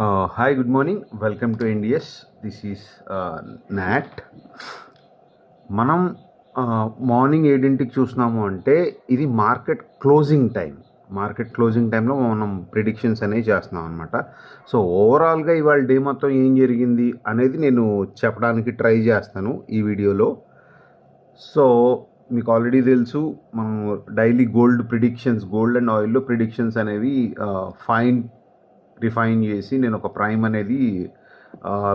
Hi, good morning. Welcome to NDS. This is Nat. మనం morning 7ంటికి చూస్తున్నాము అంటే ఇది మార్కెట్ క్లోజింగ్ టైంలో మనం ప్రిడిక్షన్స్ అనేవి చేస్తున్నాం అనమాట. సో ఓవరాల్గా ఇవాళ డే మొత్తం ఏం జరిగింది అనేది నేను చెప్పడానికి ట్రై చేస్తాను ఈ వీడియోలో. సో మీకు ఆల్రెడీ తెలుసు, మనం డైలీ గోల్డ్ అండ్ ఆయిల్లో ప్రిడిక్షన్స్ అనేవి రిఫైన్ చేసి నేను ఒక ప్రైమ్ అనేది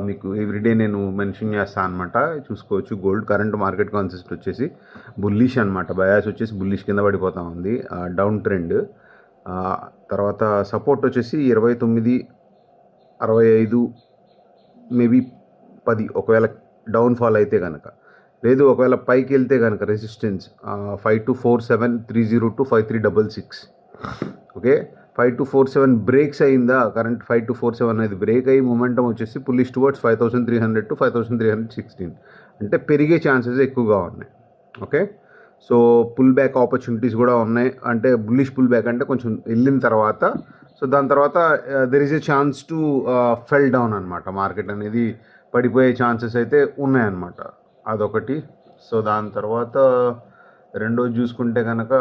మీకు ఎవ్రీడే నేను మెన్షన్ చేస్తాను అనమాట. చూసుకోవచ్చు, గోల్డ్ కరెంట్ మార్కెట్ కాన్సెప్ట్ వచ్చేసి బుల్లిష్ అనమాట. బయాస్ వచ్చేసి బుల్లిష్ కింద పడిపోతూ ఉంది, డౌన్ ట్రెండ్. తర్వాత సపోర్ట్ వచ్చేసి 29.65 మేబీ 10 ఒకవేళ డౌన్ఫాల్ అయితే కనుక. లేదు ఒకవేళ పైకి వెళ్తే కనుక రెసిస్టెన్స్ 5247 to 5366. ఓకే, 5247 బ్రేక్స్ అయిందా? కరెంట్ 5247 అనేది బ్రేక్ అయ్యి మొమెంటం వచ్చేసి పుల్లిష్ టువర్డ్స్ 5300 to 5316, అంటే పెరిగే ఛాన్సెస్ ఎక్కువగా ఉన్నాయి. Okay, so pull back opportunities కూడా ఉన్నాయి. అంటే బుల్లిష్ పుల్ బ్యాక్ అంటే కొంచెం వెళ్ళిన తర్వాత, సో దాని తర్వాత there is a chance to fell down అనమాట. మార్కెట్ అనేది పడిపోయే ఛాన్సెస్ అయితే ఉన్నాయన్నమాట. అదొకటి. సో దాని తర్వాత రెండోది చూసుకుంటే కనుక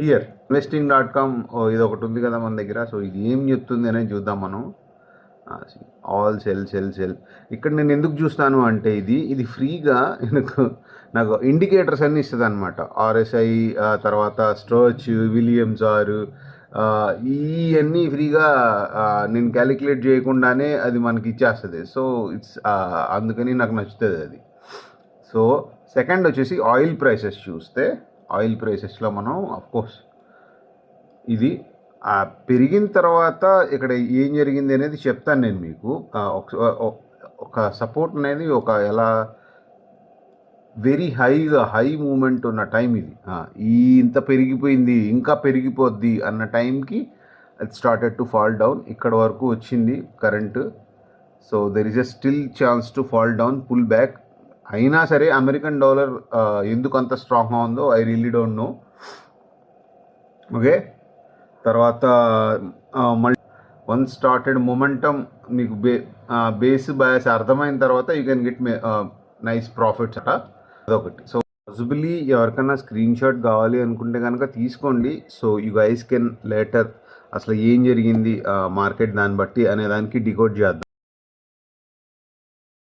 హియర్ investing.com ఇది ఒకటి ఉంది కదా మన దగ్గర. సో ఇది ఏం చెప్తుంది అనేది చూద్దాం మనం. All cell. ఇక్కడ నేను ఎందుకు చూస్తాను అంటే ఇది ఫ్రీగా నాకు ఇండికేటర్స్ అన్నీ ఇస్తుంది అనమాట. RSI, తర్వాత స్ట్రోచ్, విలియమ్స్ ఆర్, ఇవన్నీ ఫ్రీగా నేను క్యాలిక్యులేట్ చేయకుండానే అది మనకి ఇచ్చేస్తుంది. సో ఇట్స్ అందుకని నాకు నచ్చుతుంది అది. సో సెకండ్ వచ్చేసి ఆయిల్ ప్రైసెస్ చూస్తే, ఆయిల్ ప్రైసెస్లో మనం అఫ్కోర్స్ ఇది పెరిగిన తర్వాత ఇక్కడ ఏం జరిగింది అనేది చెప్తాను నేను మీకు. ఒక సపోర్ట్ అనేది ఎలా వెరీ హై మూమెంట్ ఉన్న టైం ఇది. ఇంత పెరిగిపోయింది, ఇంకా పెరిగిపోద్ది అన్న టైంకి it started to fall down. ఇక్కడ వరకు వచ్చింది current. So there is a still chance to fall down, pull back. అయినా సరే అమెరికన్ డాలర్ ఎందుకు అంత స్ట్రాంగ్గా ఉందో I really don't know. Okay, తర్వాత వన్ స్టార్టెడ్ మొమెంటమ్ మీకు బేస్ బయాస్ అర్థమైన తర్వాత you can get nice profits అట. అదొకటి. సో పాసిబిలీ ఎవరికైనా స్క్రీన్ షాట్ కావాలి అనుకుంటే కనుక తీసుకోండి. So you guys can later అసలు ఏం జరిగింది మార్కెట్ దాన్ని బట్టి అనే దానికి డికోడ్ చేద్దాం.